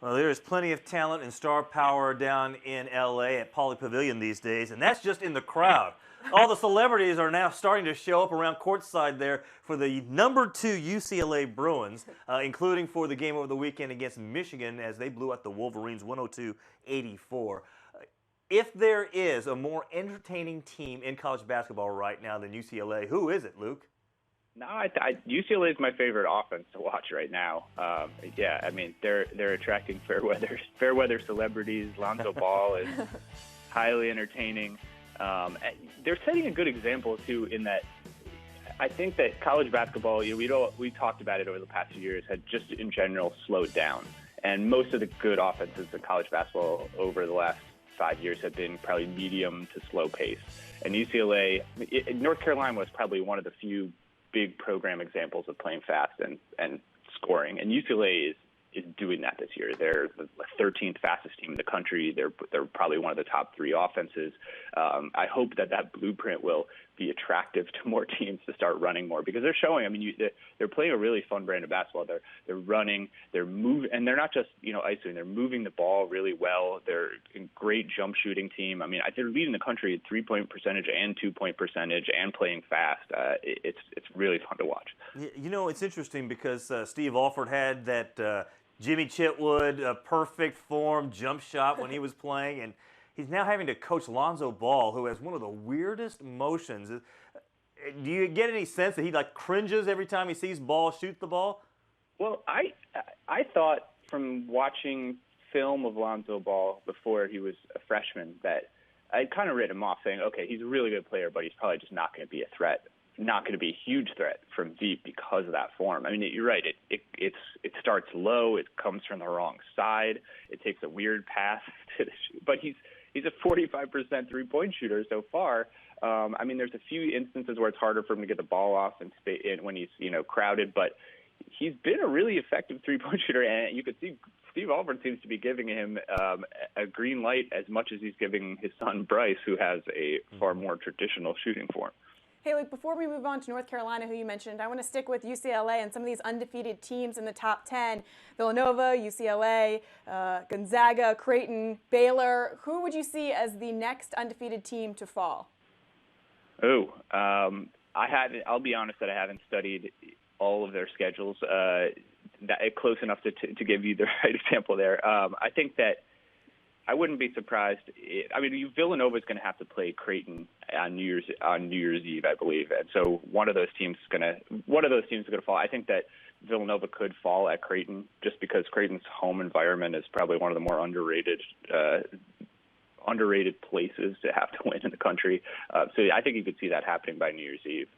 Well, there is plenty of talent and star power down in LA at Pauley Pavilion these days, and that's just in the crowd. All the celebrities are now starting to show up around courtside there for the #2 UCLA Bruins, including for the game over the weekend against Michigan as they blew out the Wolverines 102-84. If there is a more entertaining team in college basketball right now than UCLA, who is it, Luke? No, UCLA is my favorite offense to watch right now. Yeah, I mean they're attracting fair weather celebrities. Lonzo Ball is highly entertaining. They're setting a good example too, in that I think that college basketball, we talked about it over the past few years, had just in general slowed down, and most of the good offenses in college basketball over the last 5 years have been probably medium to slow pace. And UCLA, North Carolina was probably one of the few big program examples of playing fast and scoring. And UCLA is doing that this year. They're the 13th fastest team in the country. They're probably one of the top 3 offenses. I hope that blueprint will be attractive to more teams to start running more, because they're showing. I mean, they're playing a really fun brand of basketball. They're running, they're moving, and they're not just isolating. They're moving the ball really well. They're a great jump shooting team. I mean, they're leading the country at 3-point percentage and 2-point percentage and playing fast. It's really fun to watch. It's interesting because Steve Alford had that Jimmy Chitwood perfect form jump shot when he was playing, and he's now having to coach Lonzo Ball, who has one of the weirdest motions. Do you get any sense that he cringes every time he sees Ball shoot the ball? Well, I thought from watching film of Lonzo Ball before he was a freshman that I'd kind of written him off, saying, okay, he's a really good player, but he's probably just not going to be a threat. Not going to be a huge threat from deep because of that form. I mean, you're right. It starts low. It comes from the wrong side. It takes a weird pass to the shoot. But he's a 45% 3-point shooter so far. I mean, there's a few instances where it's harder for him to get the ball off and when he's crowded. But he's been a really effective 3-point shooter, and you could see Steve Alford seems to be giving him a green light as much as he's giving his son Bryce, who has a far more traditional shooting form. Hey, Luke, before we move on to North Carolina, who you mentioned, I want to stick with UCLA and some of these undefeated teams in the top 10. Villanova, UCLA, Gonzaga, Creighton, Baylor. Who would you see as the next undefeated team to fall? I'll be honest that I haven't studied all of their schedules close enough to give you the right example there. I think that I wouldn't be surprised. Villanova is going to have to play Creighton on New Year's Eve, I believe, and so one of those teams is going to fall. I think that Villanova could fall at Creighton just because Creighton's home environment is probably one of the more underrated places to have to win in the country. So I think you could see that happening by New Year's Eve.